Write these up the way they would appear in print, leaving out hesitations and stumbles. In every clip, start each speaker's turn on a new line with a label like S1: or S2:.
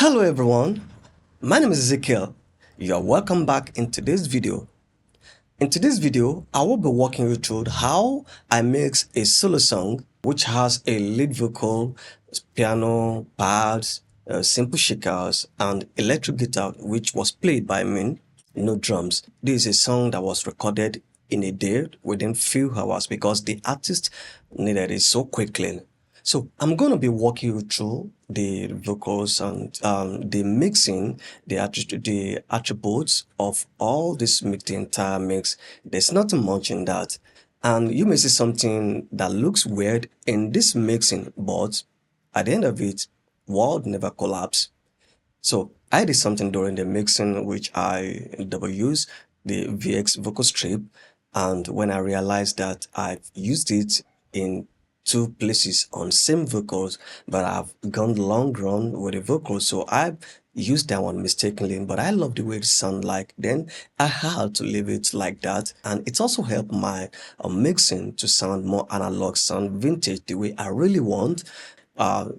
S1: Hello everyone, my name is Ezekiel. You are welcome back in today's video. In today's video, I will be walking you through how I mix a solo song which has a lead vocal, piano, pads, simple shakers, and electric guitar which was played by me, no drums. This is a song that was recorded in a day within few hours because the artist needed it so quickly. So I'm going to be walking you through the vocals and the mixing, the attributes of all this mix, the entire mix. There's nothing much in that. And you may see something that looks weird in this mixing, but at the end of it, world never collapse. So I did something during the mixing which I double use the VX vocal strip, and when I realized that I've used it in two places on same vocals, but I've gone long run with the vocals, so I've used that one mistakenly, but I love the way it sounds like. Then I had to leave it like that, and it's also helped my mixing to sound more analog, sound vintage, the way I really want.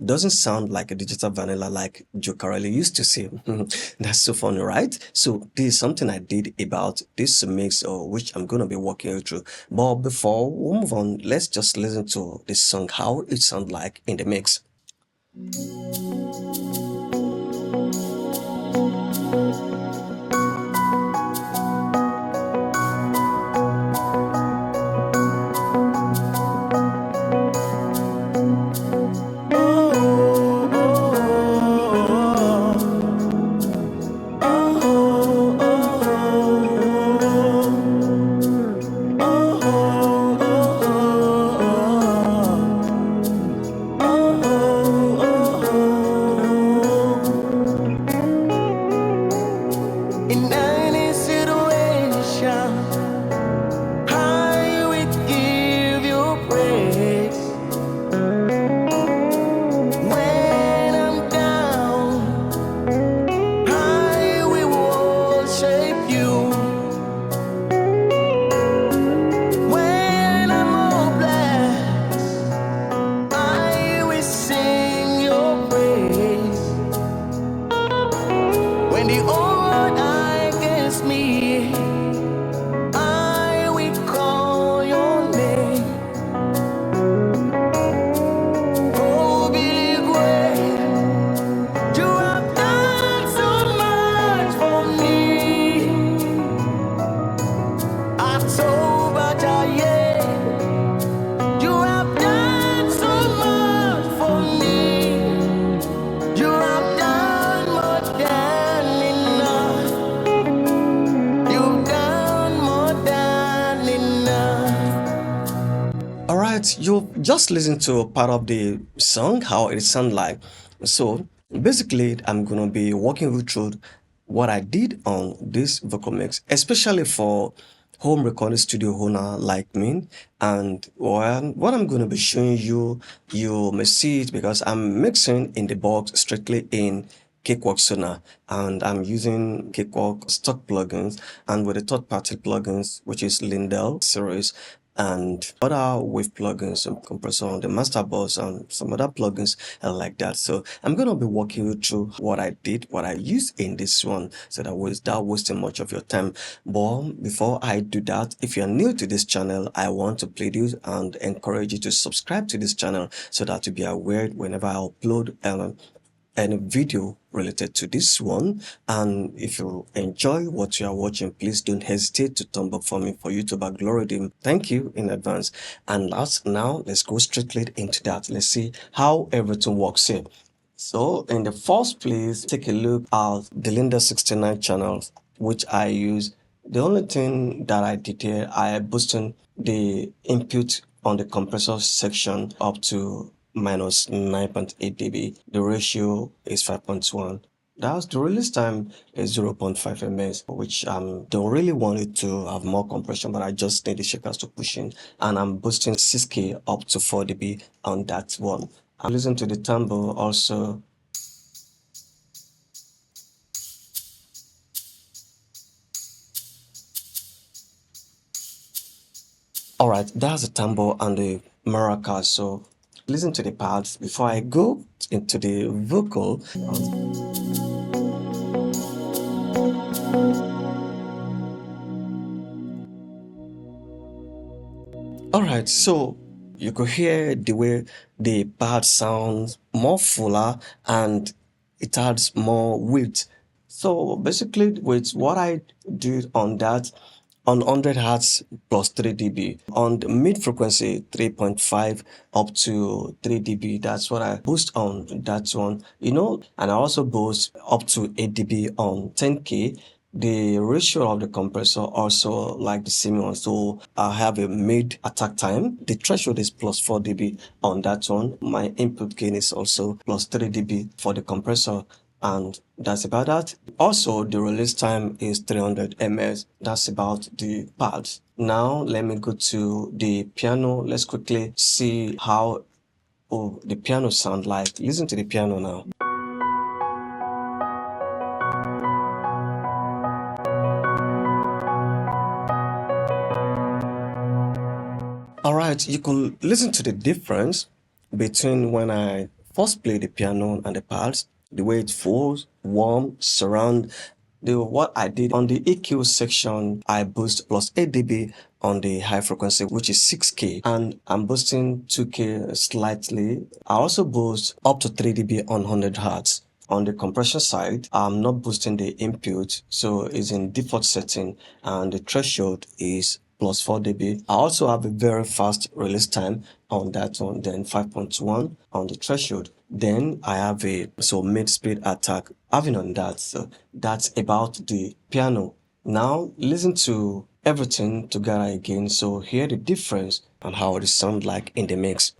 S1: Doesn't sound like a digital vanilla like Jokarelli used to say. That's so funny, right? So this is something I did about this mix, which I'm gonna be walking you through. But before we move on, let's just listen to this song, how it sounds like in the mix. Alright, you just listen to part of the song, how it sounds like. So basically, I'm gonna be walking you through what I did on this vocal mix, especially for home recording studio owner like me. And what I'm gonna be showing you, you may see it because I'm mixing in the box strictly in Cakewalk Sonar, and I'm using Cakewalk stock plugins and with the third-party plugins, which is Lindell series and other wave plugins, some compressor on the master bus and some other plugins like that. So I'm going to be walking you through what I did, what I used in this one, so that without wasting much of your time. But before I do that, if you're new to this channel, I want to plead you and encourage you to subscribe to this channel so that you'll be aware whenever I upload any video related to this one. And if you enjoy what you are watching, please don't hesitate to thumb up for me for YouTube algorithm. Thank you in advance. And now let's go straight into that. Let's see how everything works here. So in the first place, take a look at the Linda 69 channels which I use. The only thing that I did here, I boosted the input on the compressor section up to minus 9.8 dB. The ratio is 5.1. That's the release time is 0.5 ms, which don't really want it to have more compression, but I just need the shakers to push in. And I'm boosting 6K up to 4 dB on that one. I'm listening to the timbre also. Alright, that's the timbre and the maracas. So listen to the parts before I go into the vocal. Alright, so you could hear the way the pad sounds more fuller and it adds more width. So basically with what I did on that, on 100 hertz plus 3 dB, on the mid frequency 3.5 up to 3 dB, that's what I boost on that one, and I also boost up to 8 dB on 10K. The ratio of the compressor also like the same one, so I have a mid attack time. The threshold is plus 4 dB on that one. My input gain is also plus 3 dB for the compressor, and that's about that. Also, the release time is 300 ms. That's about the pads. Now let me go to the piano. Let's quickly see how the piano sound like. Listen to the piano now. Alright, you could listen to the difference between when I first play the piano and the pads, the way it feels, warm, surround. What I did on the EQ section, I boost plus 8 dB on the high frequency, which is 6K, and I'm boosting 2K slightly. I also boost up to 3 dB on 100 hertz. On the compression side, I'm not boosting the input, so it's in default setting, and the threshold is plus 4 dB. I also have a very fast release time on that one, then 5.1 on the threshold. Then I have a mid-speed attack having on that. So that's about the piano. Now listen to everything together again, so hear the difference and how it sounds like in the mix.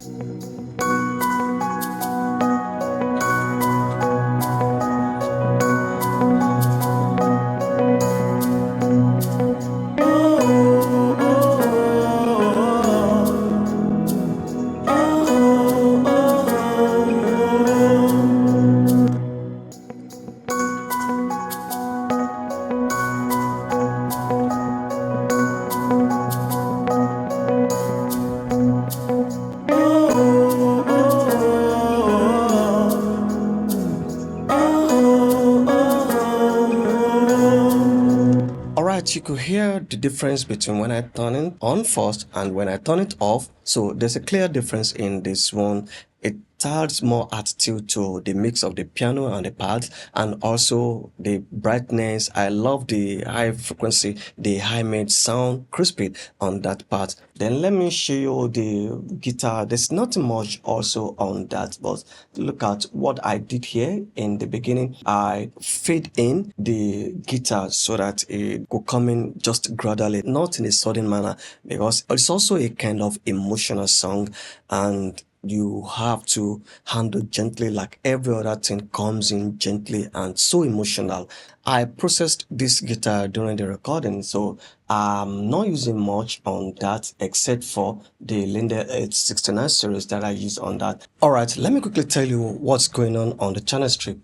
S1: Alright, you could hear the difference between when I turn it on first and when I turn it off. So there's a clear difference in this one. It adds more attitude to the mix of the piano and the pads, and also the brightness. I love the high frequency, the high mid sound crispy on that part. Then let me show you the guitar. There's not much also on that, but look at what I did here in the beginning. I fade in the guitar so that it could come in just gradually, not in a sudden manner, because it's also a kind of emotional song, and you have to handle gently like every other thing comes in gently and so emotional. I processed this guitar during the recording, so I'm not using much on that except for the Linde 869 series that I use on that. Alright, let me quickly tell you what's going on the channel strip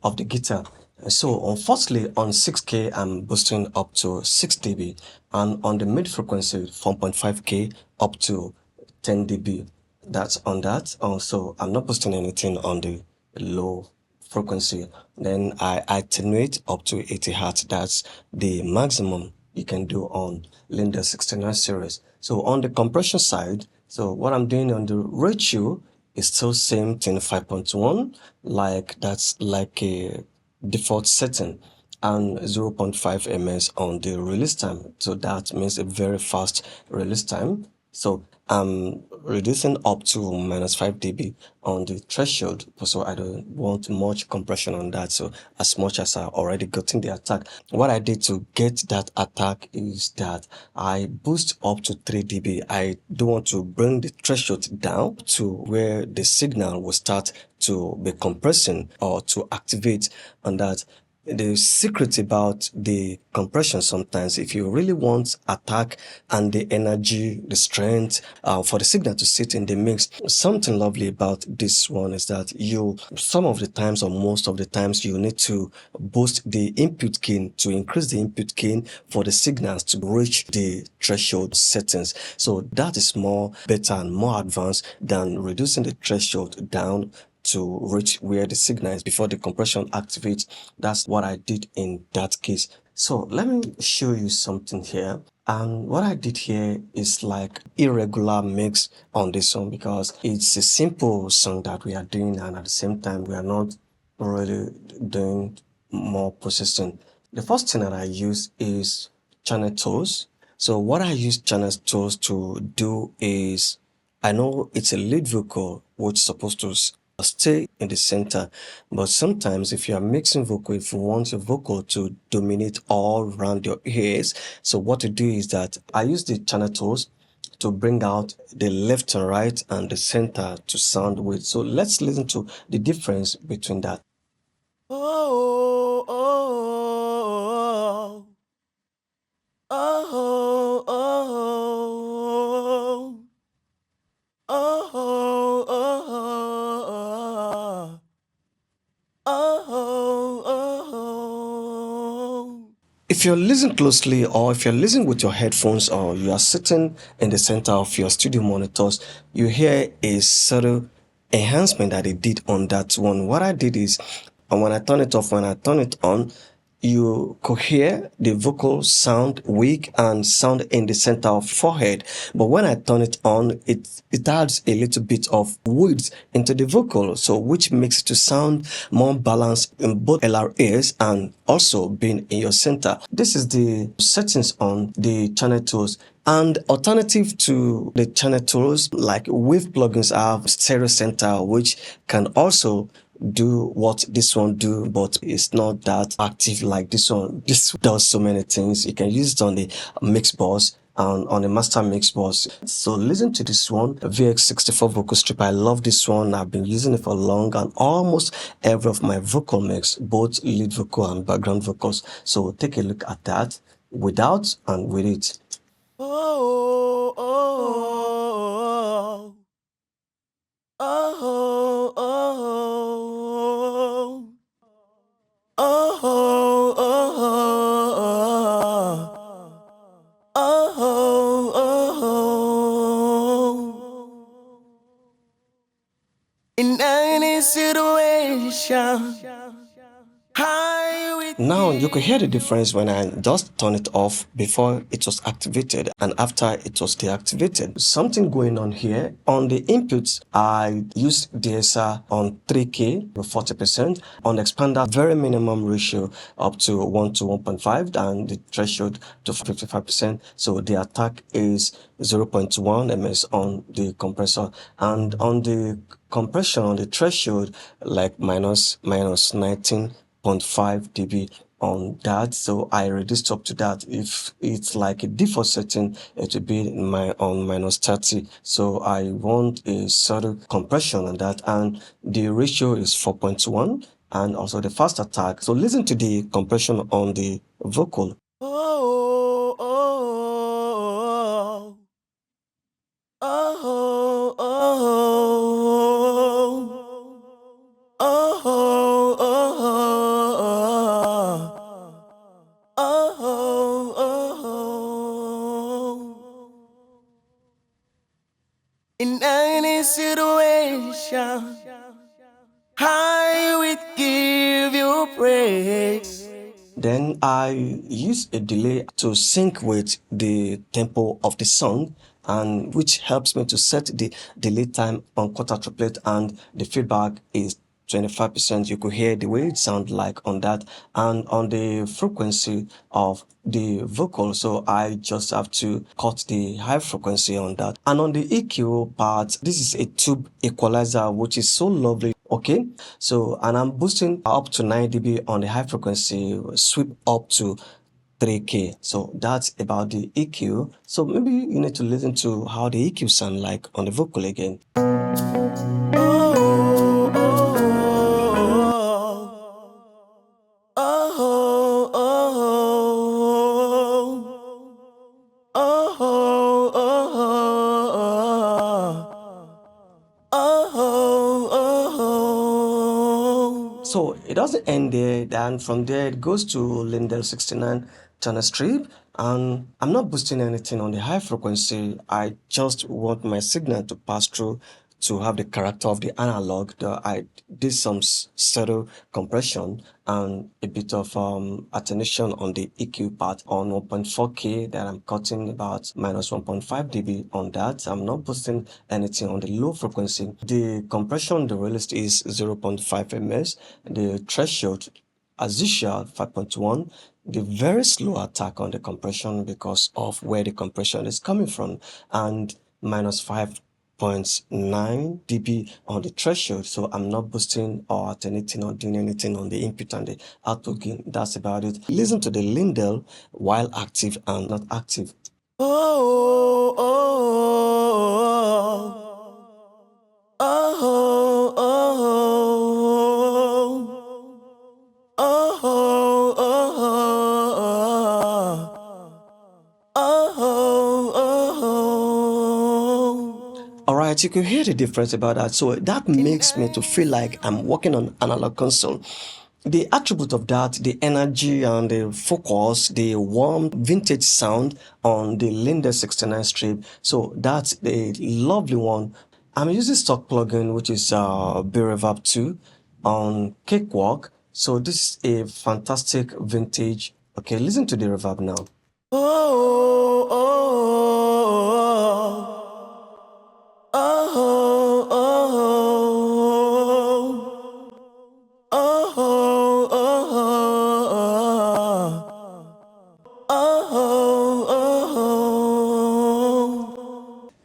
S1: of the guitar. So firstly, on 6K, I'm boosting up to 6 dB, and on the mid frequency, 4.5K up to 10 dB. That's on that. Also, I'm not posting anything on the low frequency. Then I attenuate up to 80 hertz. That's the maximum you can do on Linde 69 series. So on the compression side, so what I'm doing on the ratio is still same thing, 5.1, like that's like a default setting, and 0.5 ms on the release time. So that means a very fast release time. So I'm reducing up to minus 5 dB on the threshold, so I don't want much compression on that. So as much as I already gotten the attack, what I did to get that attack is that I boost up to 3 dB. I don't want to bring the threshold down to where the signal will start to be compressing or to activate on that. The secret about the compression, sometimes if you really want attack and the energy, the strength for the signal to sit in the mix, something lovely about this one is that some of the times or most of the times you need to boost the input gain to increase the input gain for the signals to reach the threshold settings. So that is more better and more advanced than reducing the threshold down to reach where the signal is before the compression activates. That's what I did in that case. So let me show you something here. And what I did here is like irregular mix on this song because it's a simple song that we are doing, and at the same time we are not really doing more processing. The first thing that I use is channel tools. So what I use channel tools to do is, I know it's a lead vocal which is supposed to stay in the center, but sometimes if you are mixing vocal, if you want your vocal to dominate all around your ears, so what to do is that I use the channel tools to bring out the left and right and the center to sound with. So let's listen to the difference between that. Oh, oh, oh, oh, oh, oh, oh, oh, oh, oh. If you're listening closely, or if you're listening with your headphones, or you are sitting in the center of your studio monitors, you hear a subtle enhancement that they did on that one. What I did is, and when I turn it off, when I turn it on, you could hear the vocal sound weak and sound in the center of forehead. But when I turn it on, it adds a little bit of width into the vocal, so which makes it to sound more balanced in both LRAs and also being in your center. This is the settings on the channel tools. And alternative to the channel tools, like Wave plugins have stereo center, which can also do what this one do, but it's not that active like this one. This does so many things. You can use it on the mix bus and on the master mix bus. So listen to this one, VX64 vocal strip. I love this one. I've been using it for long, and almost every of my vocal mix, both lead vocal and background vocals. So take a look at that without and with it. Oh, oh, oh, oh, oh, oh, oh, oh, oh. In any situation, now you could hear the difference when I just turn it off before it was activated and after it was deactivated. Something going on here. On the inputs, I used DSR on 3K with 40%. On the expander, very minimum ratio up to 1 to 1.5 and the threshold to 55%. So the attack is 0.1 ms on the compressor, and on the compression on the threshold, like minus 19.5 dB on that. So I reduced up to that. If it's like a default setting, it will be on minus 30. So I want a subtle compression on that, and the ratio is 4.1, and also the fast attack. So listen to the compression on the vocal. Oh, oh, oh, oh, oh, oh, oh, oh. In any situation, I will give you praise. Then I use a delay to sync with the tempo of the song, and which helps me to set the delay time on quarter triplet, and the feedback is 25%. You could hear the way it sounds like on that, and on the frequency of the vocal, so I just have to cut the high frequency on that. And on the EQ part, this is a tube equalizer, which is so lovely. Okay, so and I'm boosting up to 9 dB on the high frequency, sweep up to 3K. So that's about the EQ. So maybe you need to listen to how the EQ sound like on the vocal again. Oh, oh, oh, oh. So it doesn't end there. Then from there it goes to Lindell 69 channel strip, and I'm not boosting anything on the high frequency. I just want my signal to pass through to have the character of the analog. I did some stereo compression and a bit of attenuation on the EQ part on 1.4K that I'm cutting about minus 1.5 dB on that. I'm not boosting anything on the low frequency. The compression the released is 0.5 ms. The threshold as usual 5.1. The very slow attack on the compression because of where the compression is coming from, and minus 5.9 dB on the threshold. So I'm not boosting or alternating or doing anything on the input and the output gain. That's about it. Listen to the Lindell while active and not active. Oh, oh, oh, oh, oh, Alright, you can hear the difference about that. So that makes me to feel like I'm working on analog console. The attribute of that, the energy and the focus, the warm vintage sound on the Lindell 69 strip. So that's a lovely one. I'm using stock plugin, which is Reverb 2 on Cakewalk. So this is a fantastic vintage. Okay, listen to the reverb now. Oh, oh, oh, oh, oh, oh,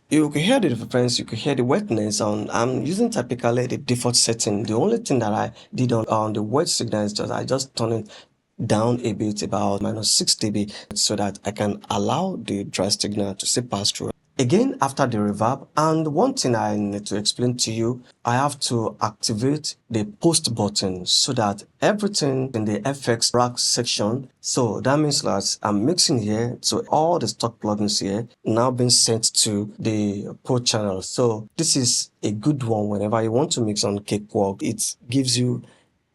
S1: You can hear the difference, you can hear the wetness on. I'm using typically the default setting. The only thing that I did on the wet signal is I just turn it down a bit, about minus 6 dB, so that I can allow the dry signal to still pass through. Again, after the reverb, and one thing I need to explain to you, I have to activate the post button so that everything in the FX rack section, so that means that I'm mixing here, so all the stock plugins here now being sent to the pro channel. So this is a good one whenever you want to mix on Cakewalk. It gives you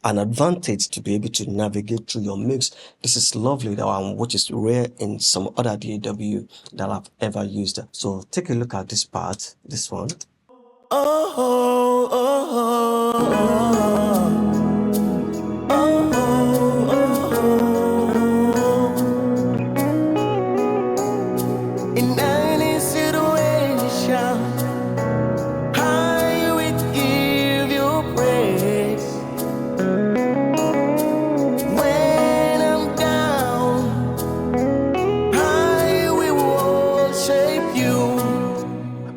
S1: an advantage to be able to navigate through your mix. This is lovely, which is rare in some other DAW that I've ever used. So take a look at this part, this one. Oh, oh, oh, oh, oh, oh. In any situation, I will give you praise. When I'm down, I will worship you.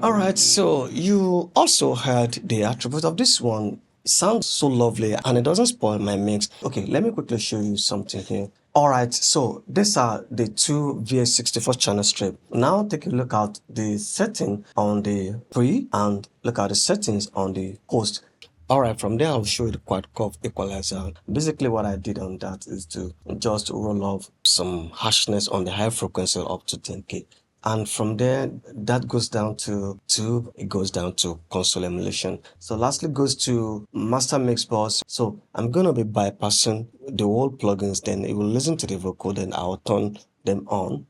S1: Alright, so you also heard the attribute of this one. It sounds so lovely and it doesn't spoil my mix. Okay, let me quickly show you something here. Alright, so these are the two VS64 channel strip. Now take a look at the setting on the pre and look at the settings on the post. Alright, from there I'll show you the quad curve equalizer. Basically what I did on that is to just roll off some harshness on the high frequency up to 10K. And from there, that goes down to tube, it goes down to console emulation. So lastly goes to master mix bus. So I'm going to be bypassing the whole plugins, then it will listen to the vocal, then I'll turn them on.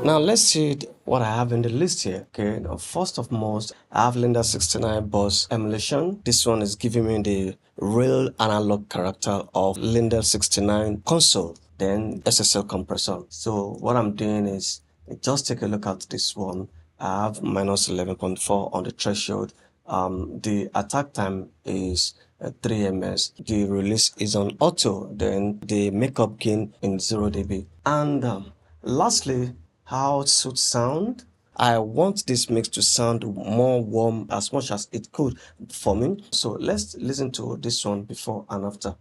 S1: Now let's see what I have in the list here. Okay, now first of most, I have Lindell 69 bus emulation. This one is giving me the real analog character of Lindell 69 console, then SSL compressor. So what I'm doing is just take a look at this one. I have minus 11.4 on the threshold. The attack time is 3 ms. The release is on auto, then the makeup gain in 0 dB. And lastly, how it should sound. I want this mix to sound more warm as much as it could for me. So let's listen to this one before and after.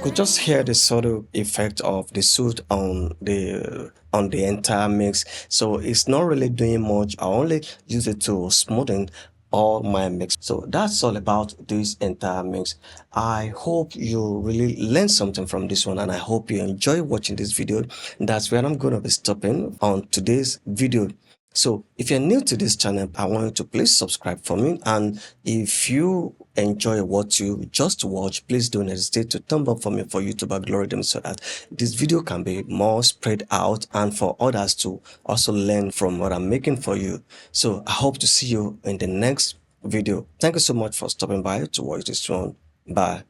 S1: could just hear the subtle effect of the suit on the entire mix. So it's not really doing much. I only use it to smoothen all my mix. So that's all about this entire mix. I hope you really learned something from this one, and I hope you enjoy watching this video. That's where I'm going to be stopping on today's video. So if you're new to this channel, I want you to please subscribe for me. And if you enjoy what you just watched, please don't hesitate to thumb up for me for YouTube algorithm so that this video can be more spread out and for others to also learn from what I'm making for you. So I hope to see you in the next video. Thank you so much for stopping by to watch this one. Bye.